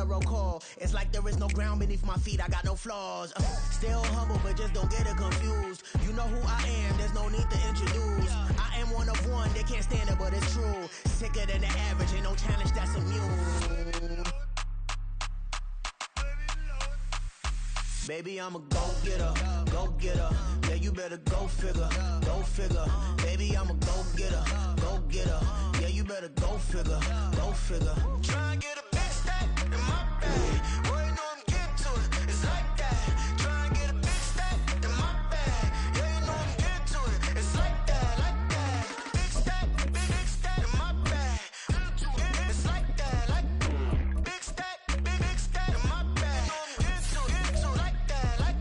thorough call. It's like there is no ground beneath my feet, I got no flaws. Still humble, but just don't get it confused. You know who I am, there's no need to introduce. I am one of one, they can't stand it, but it's true. Sicker than the average, ain't no challenge that's immune. Baby, I'm a go-getter, go-getter. Yeah, you better go figure, go figure. Baby, I'm a go-getter, go-getter. Yeah, you better go figure, go figure. Try and get a big stack in my bag. Boy, you know I'm getting to it, it's like that. Try and get a big stack in my bag. Yeah, you know I'm getting to it, it's like that, like that. Big stack in my bag. It's like that, like big stack in my bag. You know I'm getting to it, like that, like.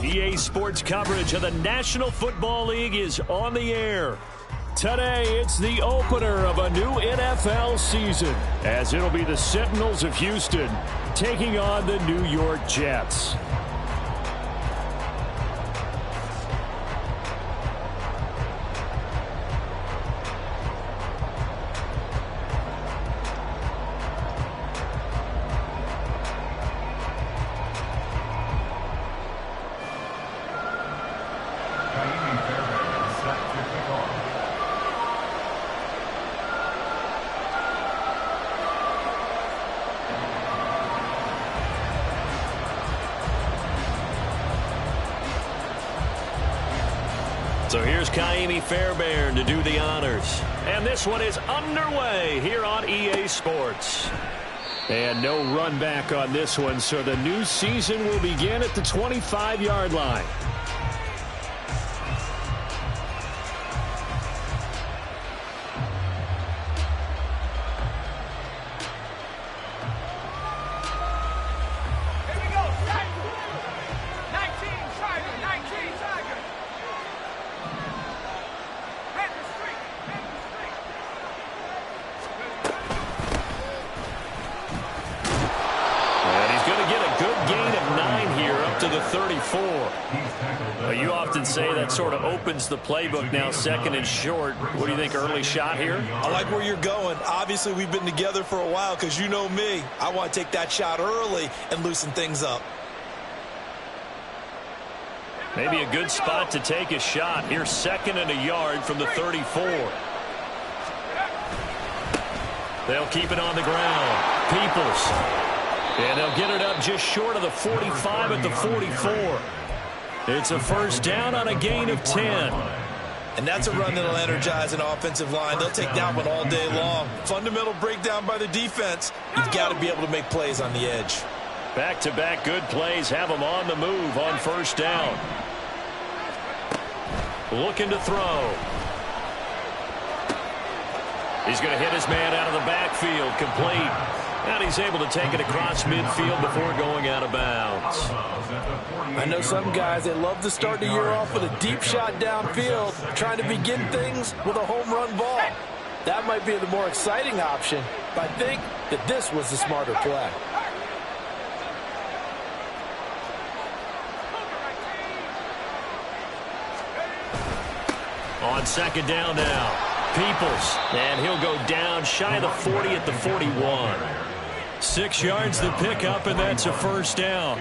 EA Sports coverage of the National Football League is on the air. Today, it's the opener of a new NFL season, as it'll be the Sentinels of Houston taking on the New York Jets. So here's Kaimi Fairbairn to do the honors. And this one is underway here on EA Sports. And no run back on this one, so the new season will begin at the 25-yard line. You often say that sort of opens the playbook now, second and short. What do you think, early shot here? I like where you're going. Obviously, we've been together for a while because you know me. I want to take that shot early and loosen things up. Maybe a good spot to take a shot. Here's second and a yard from the 34. They'll keep it on the ground. Peoples. And they'll get it up just short of the 45 at the 44. It's a first down on a gain of 10. And that's a run that'll energize an offensive line. They'll take that one all day long. Fundamental breakdown by the defense. You've got to be able to make plays on the edge. Back-to-back good plays have them on the move on first down. Looking to throw. He's going to hit his man out of the backfield, complete. And he's able to take it across midfield before going out of bounds. I know some guys, they love to start the year off with a deep shot downfield, trying to begin things with a home run ball. That might be the more exciting option, but I think that this was the smarter play. On second down now, Peoples, and he'll go down shy of the 40 at the 41. 6 yards the pickup, and that's a first down.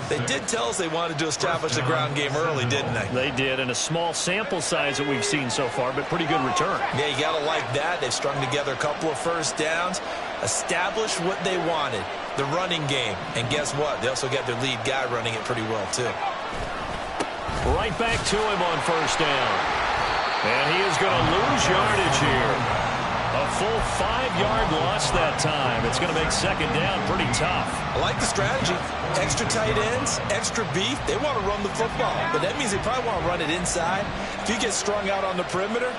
They did tell us they wanted to establish the ground game early, didn't they? They did, and a small sample size that we've seen so far, but pretty good return. Yeah, you got to like that. They've strung together a couple of first downs, established what they wanted, the running game. And guess what? They also got their lead guy running it pretty well, too. Right back to him on first down. And he is going to lose yardage here. A full 5-yard loss that time. It's going to make second down pretty tough. I like the strategy. Extra tight ends, extra beef. They want to run the football, but that means they probably want to run it inside. If you get strung out on the perimeter,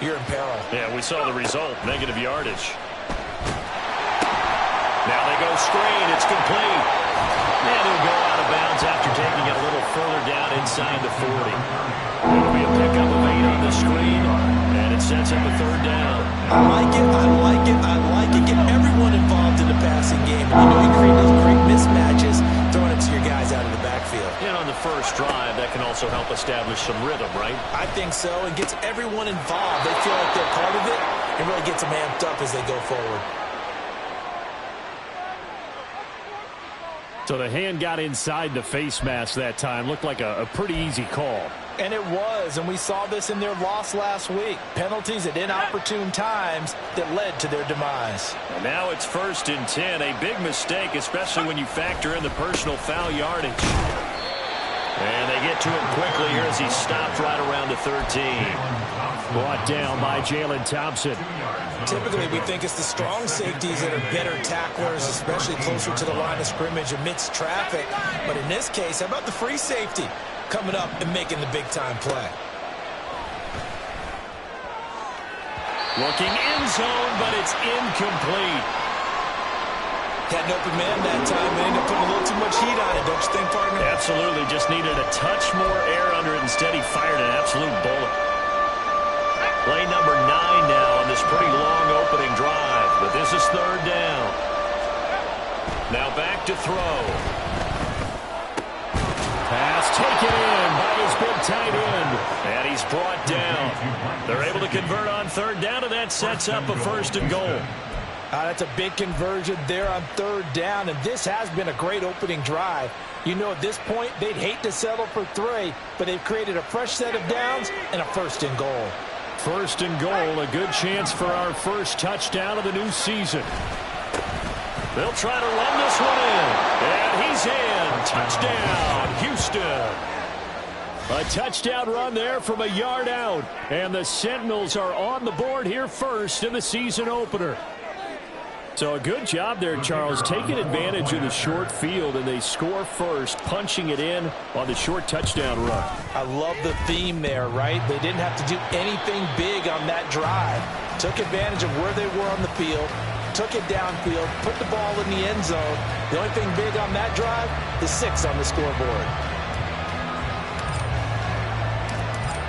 you're in peril. Yeah, we saw the result, negative yardage. Now they go screen. It's complete. And he'll go out of bounds after taking it a little further down inside the 40. I like it, I like it, I like it. Get everyone involved in the passing game. And you create those great mismatches, throwing it to your guys out of the backfield. And on the first drive, that can also help establish some rhythm, right? I think so. It gets everyone involved. They feel like they're part of it. It really gets them amped up as they go forward. So the hand got inside the face mask that time. Looked like a pretty easy call. And it was, and we saw this in their loss last week. Penalties at inopportune times that led to their demise. And now it's 1st and 10. A big mistake, especially when you factor in the personal foul yardage. And they get to him quickly here as he stopped right around the 13. Brought down by Jalen Thompson. Typically, we think it's the strong safeties that are better tacklers, especially closer to the line of scrimmage amidst traffic. But in this case, how about the free safety coming up and making the big-time play? Looking end zone, but it's incomplete. Had an open man that time, but ended up putting a little too much heat on it, don't you think, partner? Absolutely. Just needed a touch more air under it. Instead, he fired an absolute bullet. Play number 9 now on this pretty long opening drive. But this is 3rd down. Now back to throw. Pass taken in by his big tight end. And he's brought down. They're able to convert on 3rd down, and that sets up a 1st and goal. That's a big conversion there on 3rd down, and this has been a great opening drive. You know, at this point, they'd hate to settle for 3, but they've created a fresh set of downs and a 1st and goal. 1st and goal, a good chance for our first touchdown of the new season. They'll try to run this one in, and he's in. Touchdown, Houston. A touchdown run there from a yard out, and the Sentinels are on the board here first in the season opener. So a good job there, Charles, taking advantage of the short field, and they score first, punching it in on the short touchdown run. I love the theme there, right? They didn't have to do anything big on that drive. Took advantage of where they were on the field, took it downfield, put the ball in the end zone. The only thing big on that drive, the 6 on the scoreboard.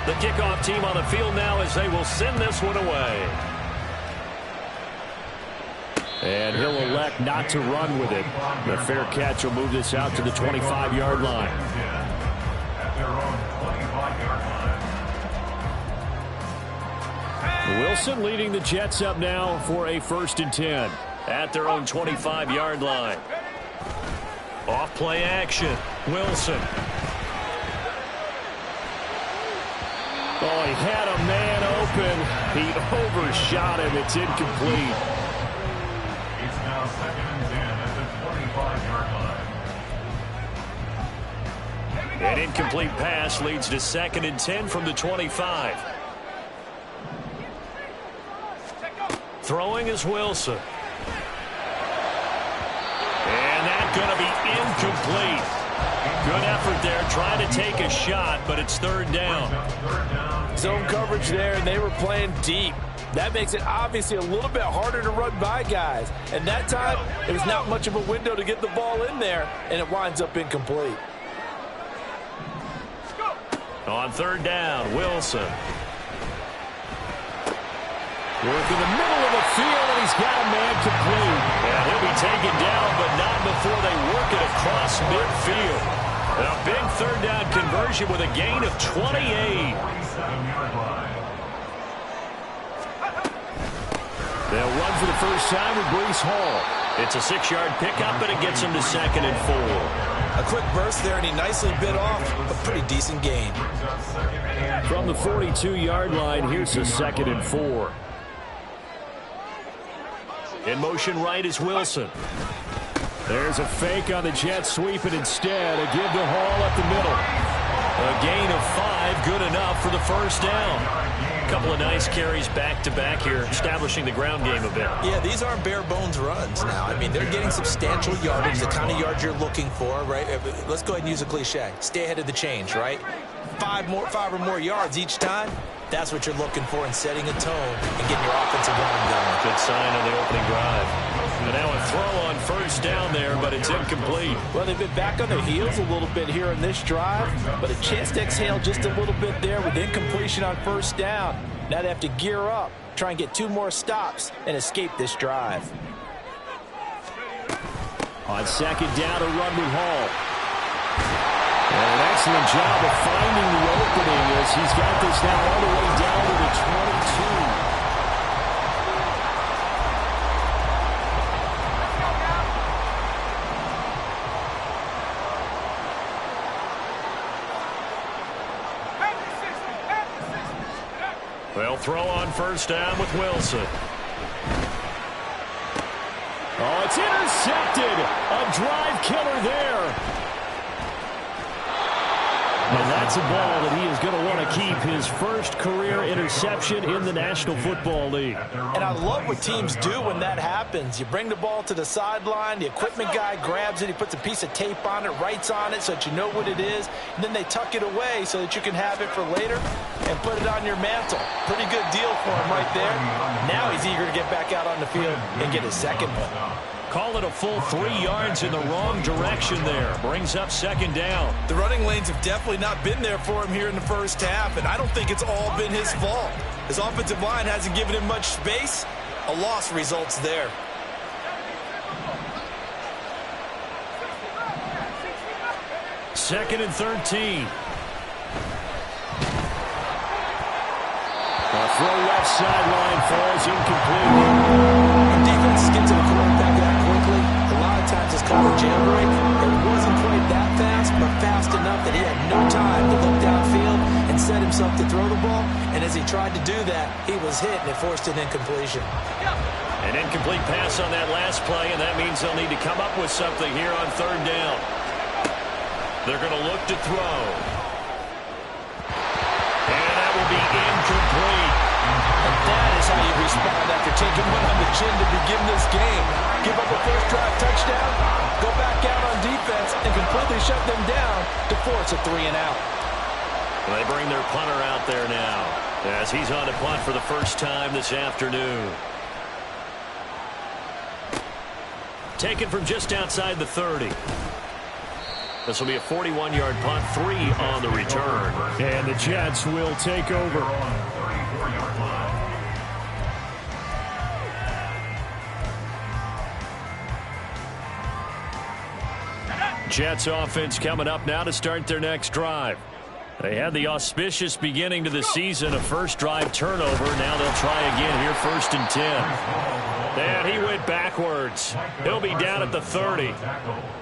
The kickoff team on the field now as they will send this one away. And he'll elect not to run with it. The fair catch will move this out to the 25-yard line. Wilson leading the Jets up now for a 1st and 10 at their own 25-yard line. Off play action. Wilson. Oh, he had a man open. He overshot him. It's incomplete. It's now 2nd and 10 at the 25-yard line. An incomplete pass leads to 2nd and 10 from the 25. Throwing is Wilson. And that's going to be incomplete. Good effort there, trying to take a shot, but it's 3rd down. Zone coverage there, and they were playing deep. That makes it obviously a little bit harder to run by guys. And that time, it was not much of a window to get the ball in there, and it winds up incomplete. On 3rd down, Wilson. Working the middle of the field, and he's got a man complete. And he'll be taken down, but not before they work it across midfield. A big 3rd down conversion with a gain of 28. They'll run for the first time with Breece Hall. It's a 6-yard pickup, and it gets him to 2nd and 4. A quick burst there, and he nicely bit off a pretty decent gain. From the 42-yard line, here's a 2nd and 4. In motion right is Wilson. There's a fake on the Jets sweep, and instead a give to Hall up the middle. A gain of 5, good enough for the 1st down. A couple of nice carries back-to-back here, establishing the ground game a bit. Yeah, these aren't bare-bones runs now. I mean, they're getting substantial yardage, the kind of yards you're looking for, right? Let's go ahead and use a cliche. Stay ahead of the change, right? 5 or more yards each time. That's what you're looking for in setting a tone and getting your offensive line going. Good sign on the opening drive. And now a throw on first down there, but it's incomplete. Well, they've been back on their heels a little bit here in this drive, but a chance to exhale just a little bit there with incompletion on first down. Now they have to gear up, try and get 2 more stops, and escape this drive. On second down, a run with Hall. And an excellent job of finding the opening as he's got this now all the way down to the 22. They'll throw on first down with Wilson. Oh, it's intercepted. A drive killer there. And that's a ball that he is going to want to keep, his first career interception in the National Football League. And I love what teams do when that happens. You bring the ball to the sideline, the equipment guy grabs it, he puts a piece of tape on it, writes on it so that you know what it is, and then they tuck it away so that you can have it for later and put it on your mantle. Pretty good deal for him right there. Now he's eager to get back out on the field and get his second one. Call it a full 3 yards in the wrong direction there. Brings up second down. The running lanes have definitely not been there for him here in the first half, and I don't think it's all been his fault. His offensive line hasn't given him much space. A loss results there. Second and 13. The throw left sideline falls incomplete. Our defense gets to the quarterback that quickly. A lot of times it's called a jailbreak. It wasn't quite that fast, but fast enough that he had no time to look downfield and set himself to throw the ball. And as he tried to do that, he was hit and it forced an incompletion. An incomplete pass on that last play, and that means they'll need to come up with something here on third down. They're going to look to throw. And that will be incomplete. And that is how you respond after taking one on the chin to begin this game. Give up a first drive touchdown, go back out on defense, and completely shut them down to force a 3 and out. They bring their punter out there now as he's on to punt for the first time this afternoon. Taken from just outside the 30. This will be a 41-yard punt, 3 on the return. And the Jets will take over. Jets offense coming up now to start their next drive. They had the auspicious beginning to the season, a first drive turnover. Now they'll try again here, first and 10. And he went backwards. He'll be down at the 30.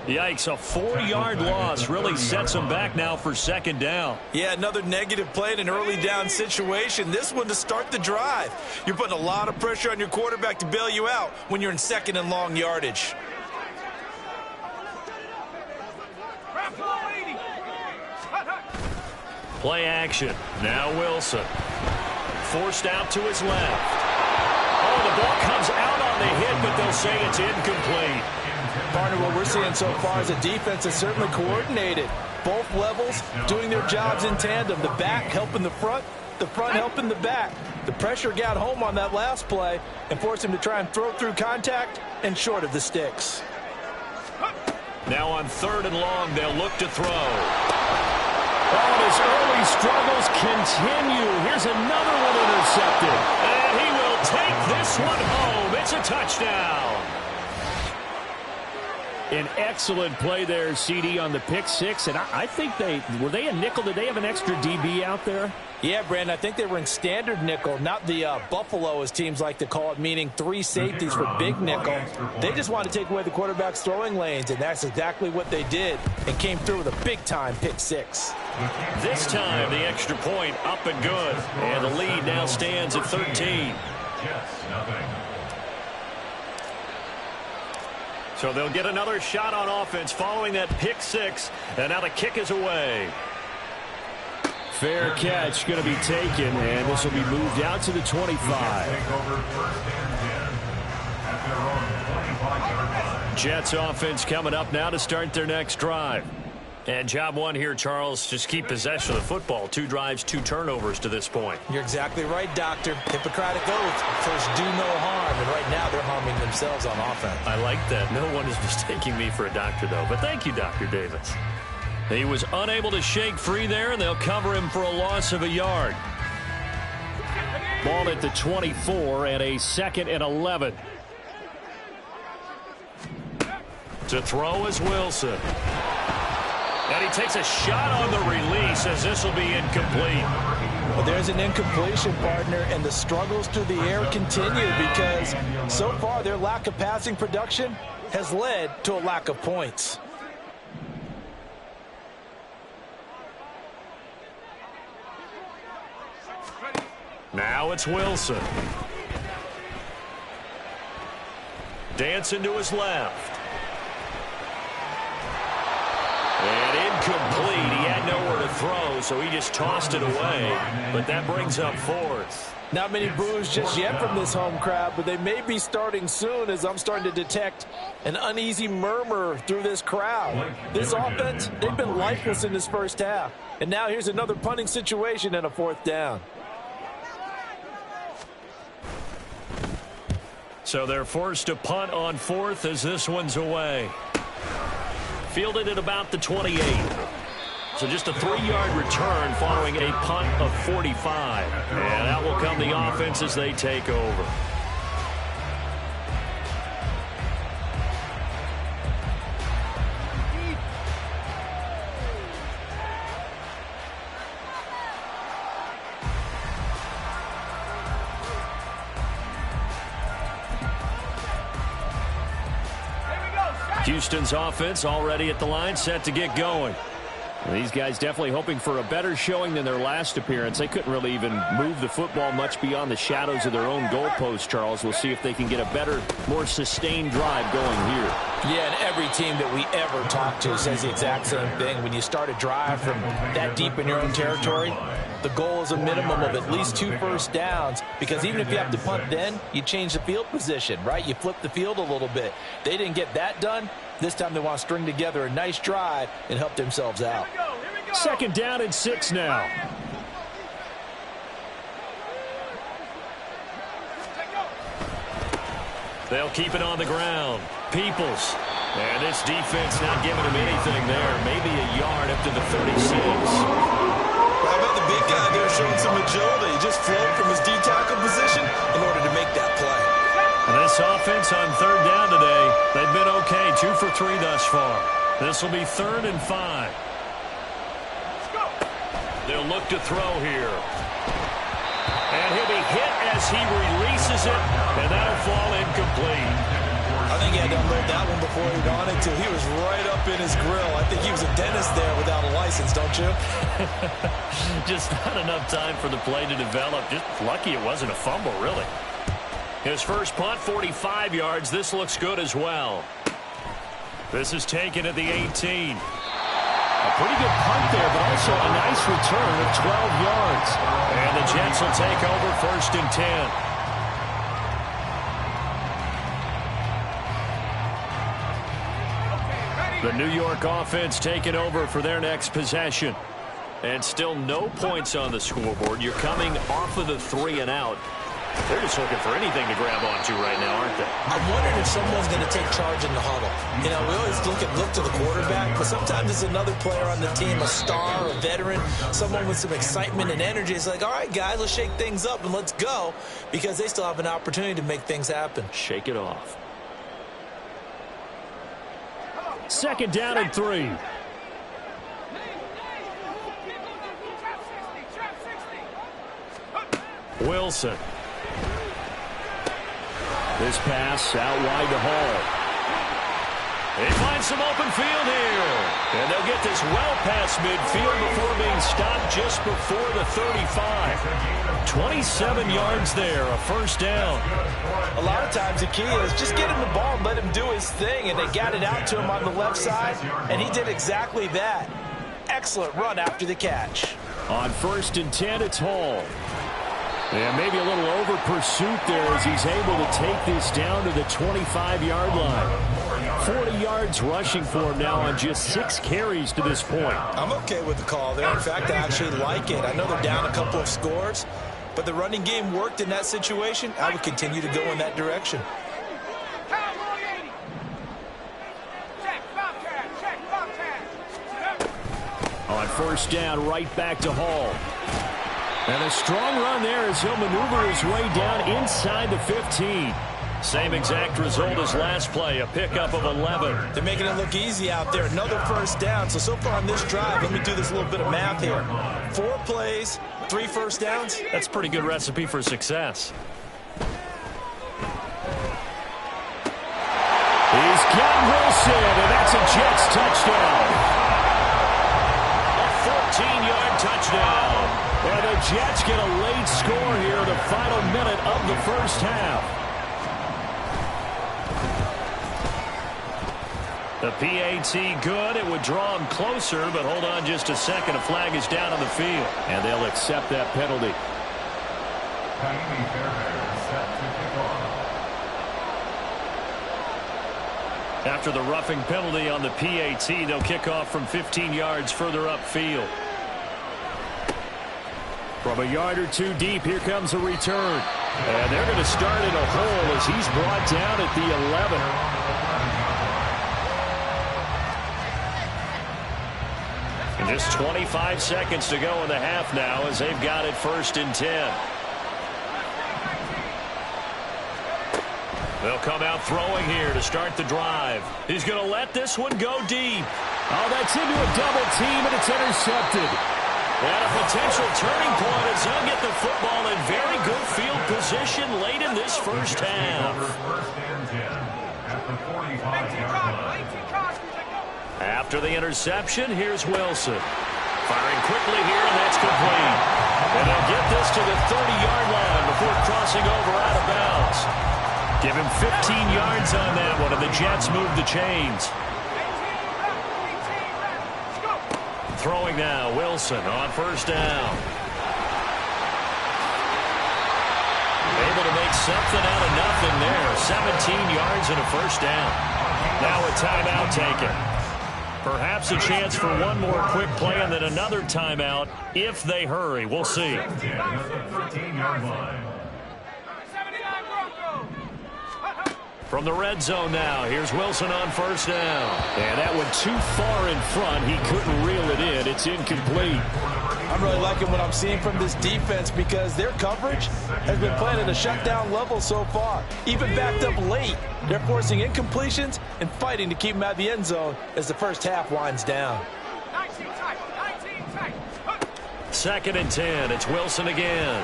Yikes, a 4-yard loss really sets him back now for second down. Yeah, another negative play in an early down situation. This one to start the drive. You're putting a lot of pressure on your quarterback to bail you out when you're in second and long yardage. Play action. Now Wilson. Forced out to his left. Oh, the ball comes out on the hit, but they'll say it's incomplete. Partner, what we're seeing so far is the defense is certainly coordinated. Both levels doing their jobs in tandem. The back helping the front helping the back. The pressure got home on that last play and forced him to try and throw through contact and short of the sticks. Now on third and long, they'll look to throw. Oh, his early struggles continue. Here's another one intercepted. And he will take this one home. It's a touchdown. An excellent play there, CD, on the pick six. And I think were they a nickel? Did they have an extra DB out there? Yeah, Brandon, I think they were in standard nickel, not the Buffalo, as teams like to call it, meaning 3 safeties for big nickel. They just wanted to take away the quarterback's throwing lanes, and that's exactly what they did, and came through with a big-time pick six. This time, the extra point up and good, and the lead now stands at 13. So they'll get another shot on offense following that pick six, and now the kick is away. Fair catch going to be taken, and this will be moved out to the 25. Jets offense coming up now to start their next drive. And job one here, Charles, just keep possession of the football. 2 drives, 2 turnovers to this point. You're exactly right, Doctor. Hippocratic oath. First, do no harm. And right now, they're harming themselves on offense. I like that. No one is mistaking me for a doctor, though. But thank you, Dr. Davis. He was unable to shake free there, and they'll cover him for a loss of a yard. Ball at the 24 and a 2nd and 11. To throw is Wilson. And he takes a shot on the release as this will be incomplete. Well, there's an incompletion, partner, and the struggles through the air continue because so far their lack of passing production has led to a lack of points. Now it's Wilson. Dancing to his left. And incomplete. He had nowhere to throw, so he just tossed it away. But that brings up 4th. Not many boos just yet from this home crowd, but they may be starting soon as I'm starting to detect an uneasy murmur through this crowd. This offense, they've been lifeless in this first half. And now here's another punting situation and a 4th down. So they're forced to punt on 4th as this one's away. Fielded at about the 28. So just a 3-yard return following a punt of 45. And that will come the offense as they take over. Houston's offense already at the line, set to get going. Well, these guys definitely hoping for a better showing than their last appearance. They couldn't really even move the football much beyond the shadows of their own goalpost, Charles. We'll see if they can get a better, more sustained drive going here. Yeah, and every team that we ever talk to says the exact same thing. When you start a drive from that deep in your own territory, the goal is a minimum of at least 2 first downs, because even if you have to punt then, you change the field position, right? You flip the field a little bit. They didn't get that done. This time they want to string together a nice drive and help themselves out. 2nd down and 6 now. They'll keep it on the ground. Peoples. And this defense not giving him anything there. Maybe a yard up to the 36. How about the big guy there showing some agility? He just flowed from his D-tackle position in order to make that play. And this offense on 3rd down today, they've been okay. 2 for 3 thus far. This will be 3rd and 5. They'll look to throw here. And he'll be hit as he releases it, and that'll fall incomplete. I think he had to unload that one before he wanted to. He was right up in his grill. I think he was a dentist there without a license, don't you? Just not enough time for the play to develop. Just lucky it wasn't a fumble, really. His first punt, 45 yards. This looks good as well. This is taken at the 18. A pretty good punt there, but also a nice return of 12 yards. And the Jets will take over 1st and 10. The New York offense taking over for their next possession. And still no points on the scoreboard. You're coming off of the 3 and out. They're just looking for anything to grab onto right now, aren't they? I'm wondering if someone's going to take charge in the huddle. You know, we always look to the quarterback, but sometimes it's another player on the team, a star, a veteran, someone with some excitement and energy. It's like, all right, guys, let's shake things up and let's go, because they still have an opportunity to make things happen. Shake it off. 2nd down and 3. Wilson. This pass out wide to Hall. They find some open field here. And they'll get this well past midfield before being stopped just before the 35. 27 yards there, a 1st down. A lot of times the key is just get him the ball and let him do his thing. And they got it out to him on the left side, and he did exactly that. Excellent run after the catch. On 1st and 10, it's Hall. And maybe a little over pursuit there as he's able to take this down to the 25-yard line. 40 yards rushing for him now on just 6 carries to this point. I'm okay with the call there. In fact, I actually like it. I know they're down a couple of scores, but the running game worked in that situation. I would continue to go in that direction. On first down, right back to Hall. And a strong run there as he'll maneuver his way down inside the 15. Same exact result as last play, a pickup of 11. They're making it look easy out there. Another first down. So far on this drive, let me do this little bit of math here. 4 plays, 3 first downs. That's a pretty good recipe for success. He's got Wilson, and that's a Jets touchdown. A 14-yard touchdown. And the Jets get a late score here in the final minute of the first half. The PAT good. It would draw him closer, but hold on just a second. A flag is down on the field, and they'll accept that penalty. Kaimi Fairbairn set to kick off. After the roughing penalty on the PAT, they'll kick off from 15 yards further upfield. From a yard or two deep, here comes a return. And they're going to start in a hole as he's brought down at the 11. And just 25 seconds to go in the half now as they've got it 1st and 10. They'll come out throwing here to start the drive. He's going to let this one go deep. Oh, that's into a double team, and it's intercepted. And a potential turning point as he'll get the football in very good field position late in this first half. After the interception, here's Wilson. Firing quickly here, and that's complete. And they'll get this to the 30-yard line before crossing over out of bounds. Give him 15 yards on that one, and the Jets move the chains. Throwing now, Wilson on first down. Able to make something out of nothing there. 17 yards and a first down. Now a timeout taken. Perhaps a chance for one more quick play and then another timeout if they hurry. We'll see. From the red zone now, here's Wilson on first down. And that one too far in front. He couldn't reel it in. It's incomplete. I'm really liking what I'm seeing from this defense because their coverage has been playing at a shutdown level so far. Even backed up late, they're forcing incompletions and fighting to keep them out of the end zone as the first half winds down. 2nd and 10. It's Wilson again.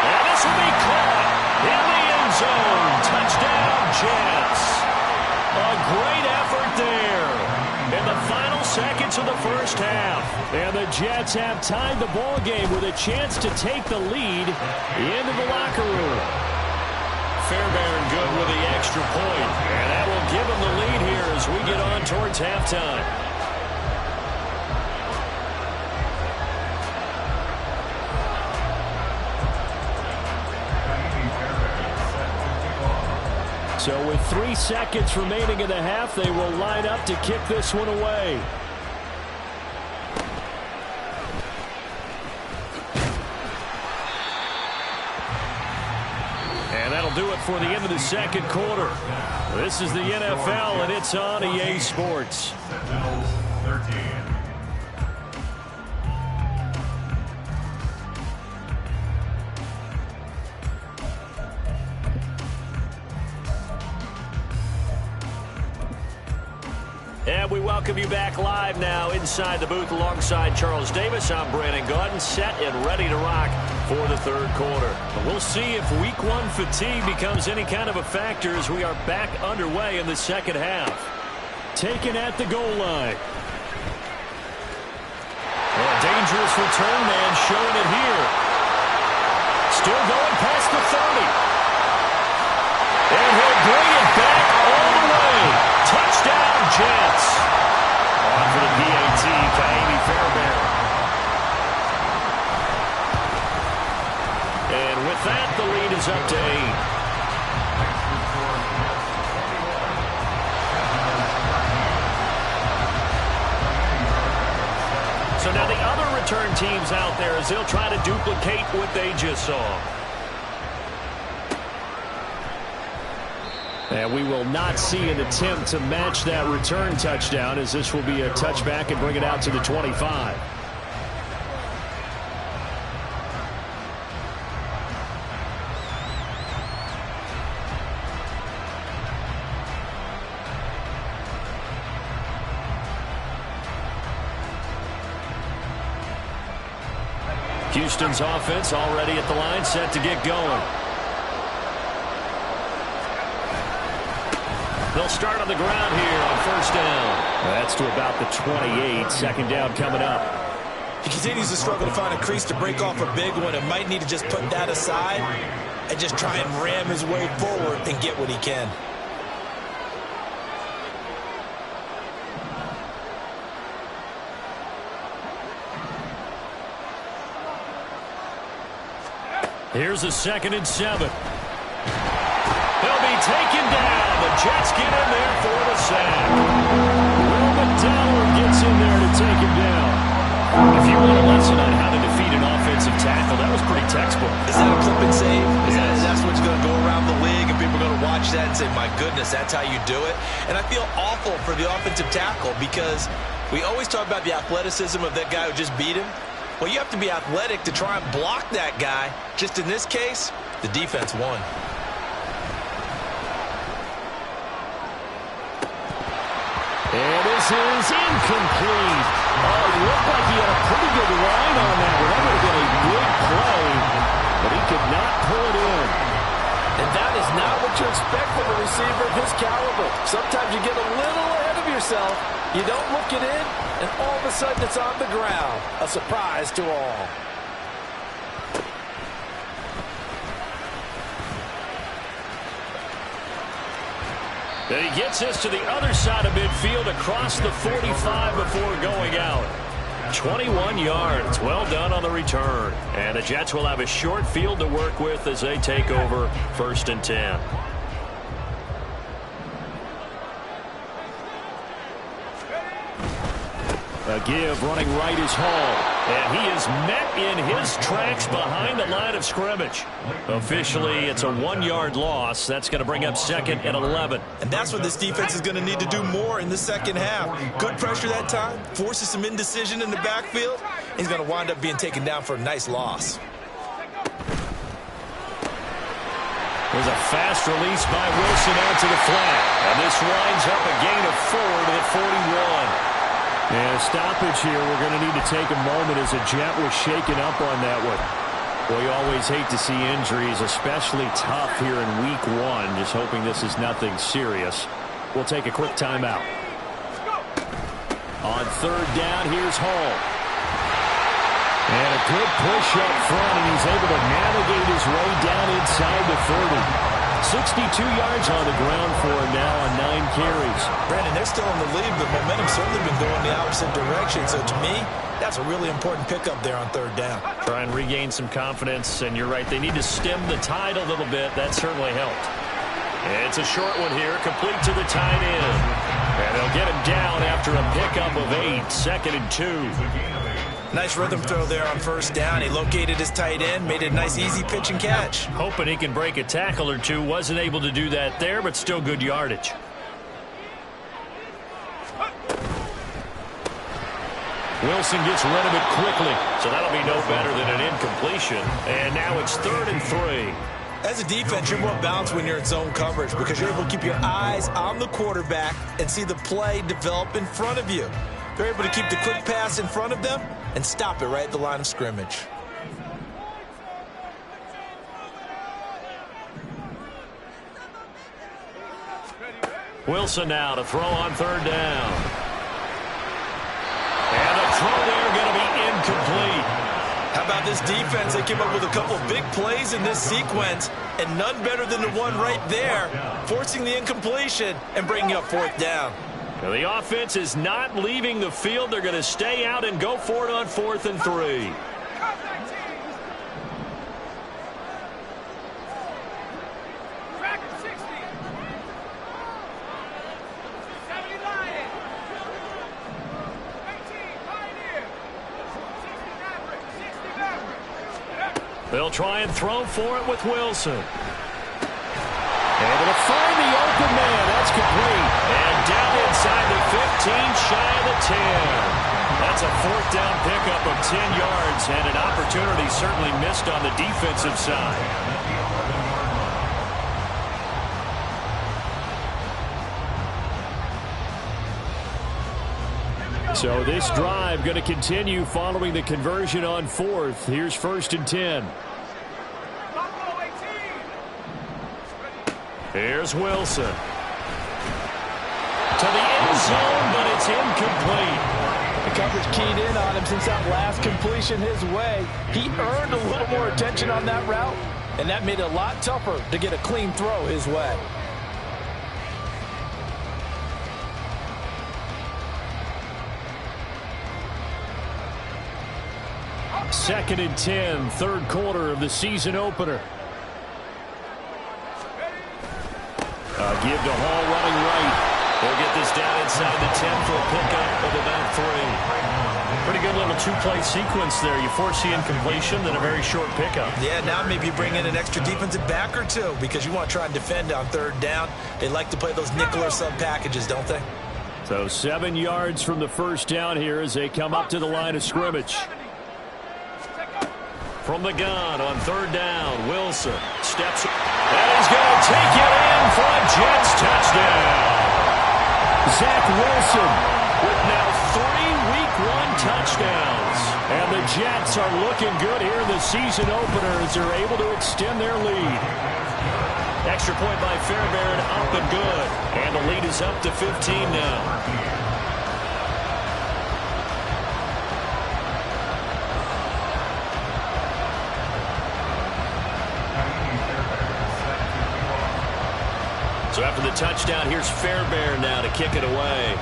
And this will be caught in the end zone. Touchdown, Jets. A great effort there in the final seconds of the first half. And the Jets have tied the ball game with a chance to take the lead into the locker room. Fairbairn good with the extra point. And that will give him the lead here as we get on towards halftime. So with 3 seconds remaining in the half, they will line up to kick this one away. And that'll do it for the end of the second quarter. This is the NFL, and it's on EA Sports. Sentinels 13. And we welcome you back live now inside the booth alongside Charles Davis. I'm Brandon Gaudin, set and ready to rock for the third quarter. We'll see if week 1 fatigue becomes any kind of a factor as we are back underway in the second half. Taken at the goal line. A dangerous return man showing it here. Still going past the 30. And he'll bring it back all the way. Touchdown, Jets. On for the PAT, Kaimi Fairbairn. And with that, the lead is up to 8. return teams out there as they'll try to duplicate what they just saw. And we will not see an attempt to match that return touchdown, as this will be a touchback and bring it out to the 25. Houston's offense already at the line, set to get going. They'll start on the ground here on first down. That's to about the 28. Second down coming up. He continues to struggle to find a crease to break off a big one and might need to just put that aside and just try and ram his way forward and get what he can. Here's a 2nd and 7. He'll be taken down. The Jets get in there for the sack. Will McDowell gets in there to take him down. If you want a lesson on how to defeat an offensive tackle, that was pretty textbook. Is that a clip and save? That's what's going to go around the league, and people are going to watch that and say, my goodness, that's how you do it? And I feel awful for the offensive tackle because we always talk about the athleticism of that guy who just beat him. Well, you have to be athletic to try and block that guy. Just in this case, the defense won. And this is incomplete. Oh, it looked like he had a pretty good line on that one. That would have been a good play, but he could not pull it in. And that is not what you expect from a receiver of his caliber. Sometimes you get a little ahead of yourself. You don't look it in, and all of a sudden it's on the ground. A surprise to all. And he gets us to the other side of midfield across the 45 before going out. 21 yards. Well done on the return. And the Jets will have a short field to work with as they take over 1st and 10. A give running right is Hall. And he is met in his tracks behind the line of scrimmage. Officially, it's a 1-yard loss. That's going to bring up 2nd and 11. And that's what this defense is going to need to do more in the second half. Good pressure that time. Forces some indecision in the backfield. He's going to wind up being taken down for a nice loss. There's a fast release by Wilson out to the flat. And this winds up a gain of 4 at 41. And a stoppage here. We're going to need to take a moment as a Jet was shaken up on that one. Well, you always hate to see injuries, especially tough here in week 1. Just hoping this is nothing serious. We'll take a quick timeout. On 3rd down, here's Hall. And a good push up front, and he's able to navigate his way down inside the 30. 62 yards on the ground for him now on 9 carries. Brandon, they're still in the lead, but momentum's certainly been going the opposite direction. So to me, that's a really important pickup there on 3rd down. Try and regain some confidence, and you're right, they need to stem the tide a little bit. That certainly helped. It's a short one here, complete to the tight end. And they'll get him down after a pickup of 8, 2nd and 2. Nice rhythm throw there on 1st down. He located his tight end, made it a nice easy pitch and catch. Hoping he can break a tackle or two. Wasn't able to do that there, but still good yardage. Wilson gets rid of it quickly, so that'll be no better than an incompletion. And now it's 3rd and 3. As a defense, you're more balanced when you're in zone coverage because you're able to keep your eyes on the quarterback and see the play develop in front of you. They're able to keep the quick pass in front of them and stop it right at the line of scrimmage. Wilson now to throw on 3rd down. And the throw there going to be incomplete. How about this defense? They came up with a couple big plays in this sequence, and none better than the one right there, forcing the incompletion and bringing up 4th down. Now the offense is not leaving the field. They're going to stay out and go for it on 4th and 3. They'll try and throw for it with Wilson. Able to find the open man. That's complete. And down inside the 15, shy of the 10. That's a fourth down pickup of 10 yards, and an opportunity certainly missed on the defensive side. So this drive going to continue following the conversion on fourth. Here's 1st and 10. Here's Wilson. To the end zone, but it's incomplete. The coverage keyed in on him since that last completion his way. He earned a little more attention on that route, and that made it a lot tougher to get a clean throw his way. Second and 10, third quarter of the season opener. Give to Hall running right. They'll get this down inside the 10 for a pickup of about 3. Pretty good little two-play sequence there. You force the incompletion, then a very short pickup. Yeah, now maybe you bring in an extra defensive back or two because you want to try and defend on third down. They like to play those nickel or sub packages, don't they? So 7 yards from the first down here as they come up to the line of scrimmage. From the gun on third down, Wilson steps up, and he's going to take it in for a Jets touchdown. Zach Wilson with now 3 Week 1 touchdowns. And the Jets are looking good here in the season opener as they're able to extend their lead. Extra point by Fairbairn, up and good. And the lead is up to 15 now. So after the touchdown, here's Fairbairn now to kick it away.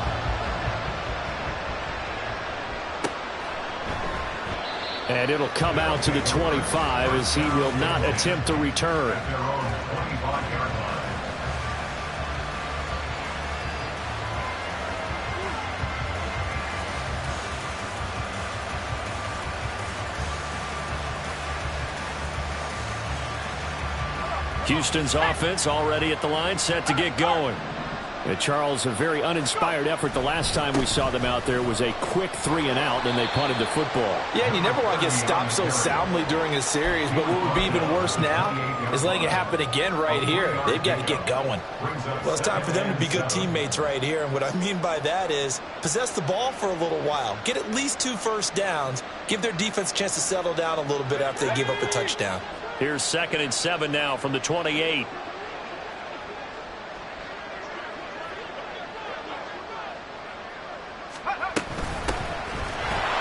And it'll come out to the 25 as he will not attempt to return. Houston's offense already at the line, set to get going. And Charles, a very uninspired effort the last time we saw them out there was a quick 3 and out, and they punted the football. Yeah, and you never want to get stopped so soundly during a series, but what would be even worse now is letting it happen again right here. They've got to get going. Well, it's time for them to be good teammates right here, and what I mean by that is possess the ball for a little while, get at least 2 first downs, give their defense a chance to settle down a little bit after they give up a touchdown. Here's 2nd and 7 now from the 28.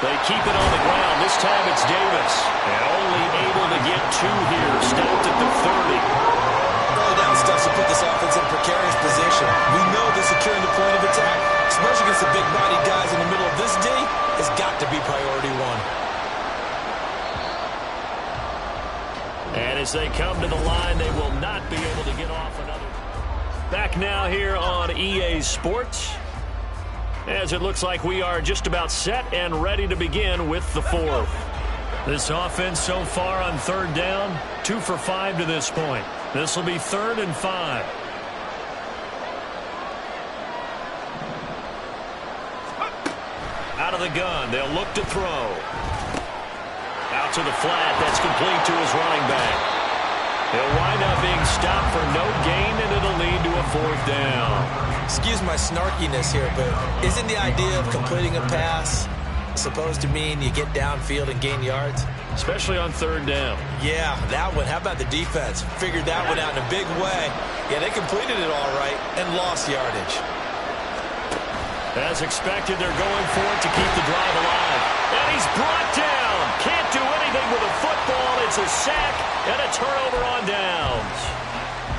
They keep it on the ground. This time it's Davis. And only able to get 2 here. Stopped at the 30. Early down stuff to put this offense in a precarious position. We know that securing the point of attack, especially against the big-bodied guys in the middle of this D, has got to be priority 1. And as they come to the line, they will not be able to get off another. Back now here on EA Sports, as it looks like we are just about set and ready to begin with the 4th. This offense so far on third down, 2 for 5 to this point. This will be 3rd and 5. Out of the gun, they'll look to throw. Out to the flat, that's complete to his running back. He'll wind up being stopped for no gain, and it'll lead to a 4th down. Excuse my snarkiness here, but isn't the idea of completing a pass supposed to mean you get downfield and gain yards? Especially on third down. Yeah, that one. How about the defense? Figured that one out in a big way. Yeah, they completed it all right and lost yardage. As expected, they're going for it to keep the drive alive. And he's brought down. Can't do anything with a football. It's a sack and a turnover on downs.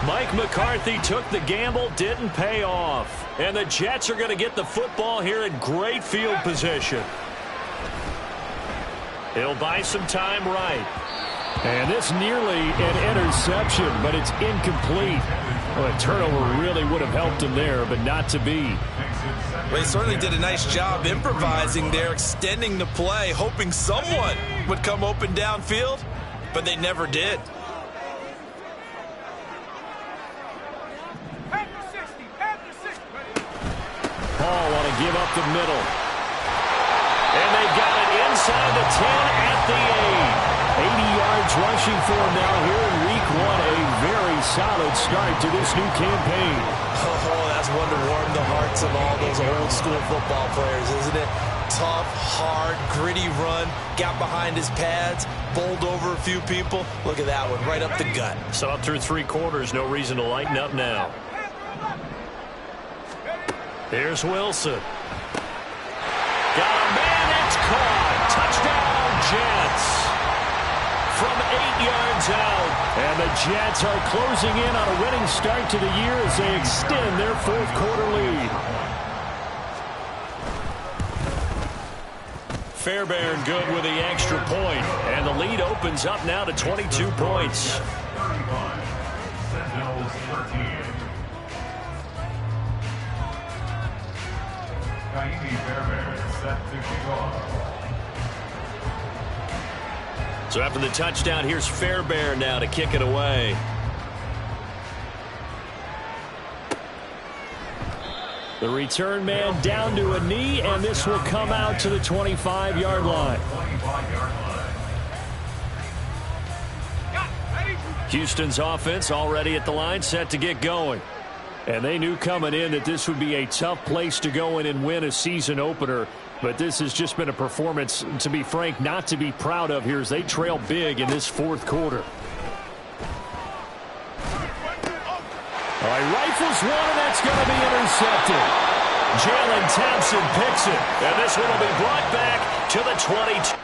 Mike McCarthy took the gamble, didn't pay off. And the Jets are going to get the football here in great field position. He'll buy some time right. And this nearly an interception, but it's incomplete. Well, a turnover really would have helped him there, but not to be. Well, he certainly did a nice job improvising there, extending the play, hoping someone would come open downfield. but they never did. Paul want to give up the middle. And they've got it inside the 10 at the 8. 80 yards rushing for him now here in week 1. A very solid start to this new campaign. Oh, that's one to warm the hearts of all those old school football players, isn't it? Tough, hard, gritty run. Got behind his pads, bowled over a few people. Look at that one, right up the gut. Saw it through 3 quarters. No reason to lighten up now. Here's Wilson. Got a man, that's caught. Touchdown, Jets. From 8 yards out. And the Jets are closing in on a winning start to the year as they extend their 4th quarter lead. Fairbairn good with the extra point. And the lead opens up now to 22 points. 35. Sentinels 13. Kaimi Fairbairn set to kick off. So after the touchdown, here's Fairbairn now to kick it away. The return man down to a knee, and this will come out to the 25-yard line. Houston's offense already at the line, set to get going. And they knew coming in that this would be a tough place to go in and win a season opener. But this has just been a performance, to be frank, not to be proud of here as they trail big in this 4th quarter. All right, rifles one, and that's going to be intercepted. Jalen Thompson picks it, and this one will be brought back to the 22.